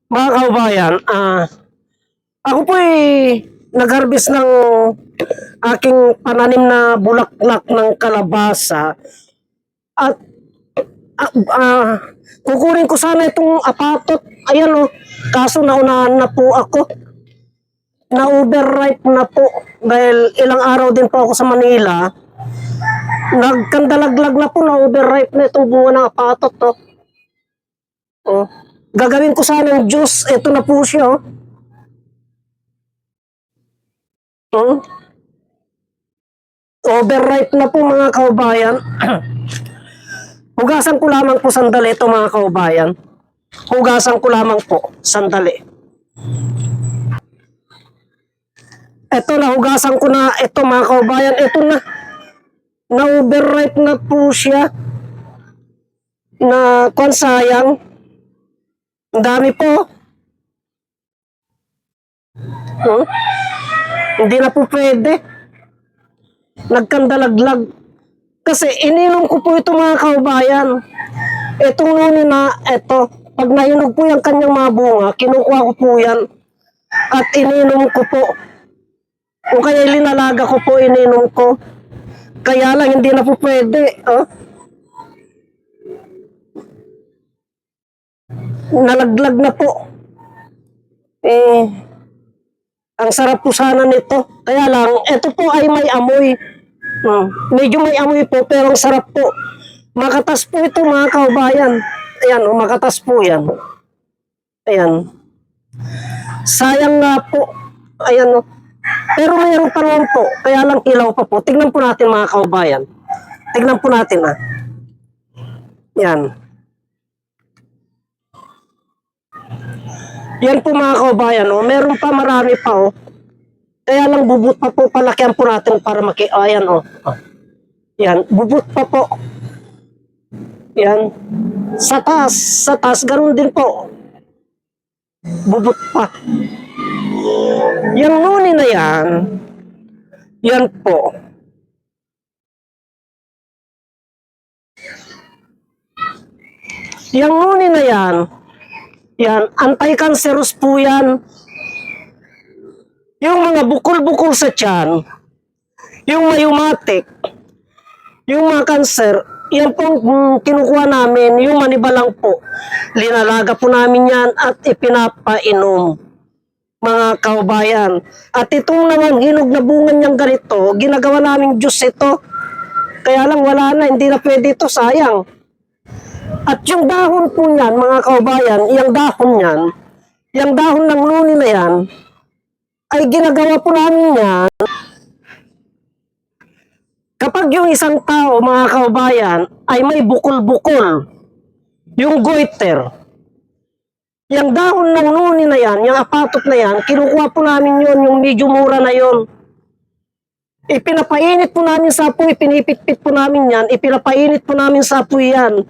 Mga kaubayan, ako po ay nag-harvest ng aking pananim na bulaklak ng kalabasa at kukunin ko sana itong apatot. Ayan o, kaso naunahan na po ako. Na-overripe na po dahil ilang araw din po ako sa Manila. Nagkandalaglag na po, na-overripe na itong bunga ng apatot to. Oh. Gagawin ko sana ng juice. Ito na po siya. Oh. Overripe na po mga kaubayan. Hugasan ko lamang po sandali ito mga kaubayan. Hugasan ko lamang po sandali. Ito na, hugasan ko na ito mga kaubayan. Ito na. Na-overripe na po siya. Na kung sayang. Ang dami po. Hindi na po pwede. Nagkandalaglag. Kasi ininom ko po ito mga kaubayan. Itong nuni na ito. Pag nainog po yung kanyang mga bunga, kinukuha ko po yan. At ininom ko po. O kaya linalaga ko po, ininom ko. Kaya lang hindi na po pwede. Nalaglag na po. Ang sarap po sana nito. Kaya lang, ito po ay may amoy. Medyo may amoy po, pero ang sarap po. Makatas po ito mga kaubayan. Ayan, makatas po yan. Ayan. Sayang nga po. Ayan. Pero mayroon pa naman po. Kaya lang ilaw pa po. Tignan po natin mga kaubayan. Tignan po natin Yan. Yan po mga kaubayan. Meron pa, marami pa. Kaya lang bubut pa po. Palakihan po natin para ayan Yan. Bubut pa po. Yan. Sa taas, ganun din po. Bubut pa. Yung nuni na yan po. Yung nuni na yan, anti-cancerous po yan. Yung mga bukol-bukol sa tiyan, yung rheumatic, yung mga cancer, yan po kinukuha namin, yung manibalang po. Linalaga po namin yan at ipinapainom, mga kaubayan. At itong naman hinog na bunga niyang ganito, ginagawa namin juice ito. Kaya lang wala na, hindi na pwede ito, sayang. At yung dahon po niyan, mga kaubayan, yung dahon ng nuni na yan, ay ginagawa po namin yan. Kapag yung isang tao, mga kaubayan, ay may bukol-bukol, yung goiter, yung dahon ng nuni na yan, yung apatot na yan, kinukuha po namin yun, yung medyo mura na yun. Ipinapainit po namin sa apoy, pinipit-pit po namin yan, ipinapainit po namin sa apoy yan.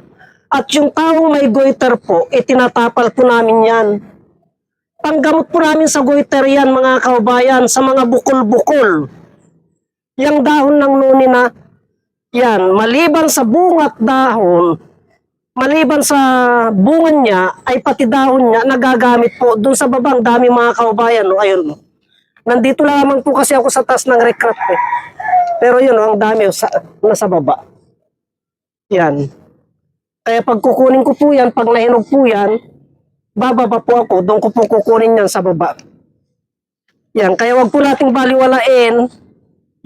At yung taong may goiter po, itinatapal po namin yan. Panggamot po namin sa goiter yan, mga kaubayan, sa mga bukol-bukol. Yung dahon ng nuni na yan, maliban sa bunga at dahon, maliban sa bunga niya, ay pati dahon niya, nagagamit po. Doon sa babang dami mga kaubayan, ayun. Nandito lamang po kasi ako sa taas ng recraft Pero yun, ang dami nasa baba. Yan. Kaya pag kukunin ko po yan, pag nahinog po yan, bababa po ako, doon ko po kukunin yan sa baba. Yan, kaya wag po nating baliwalain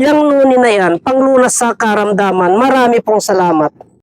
yung nuni na yan, panglunas sa karamdaman. Marami pong salamat.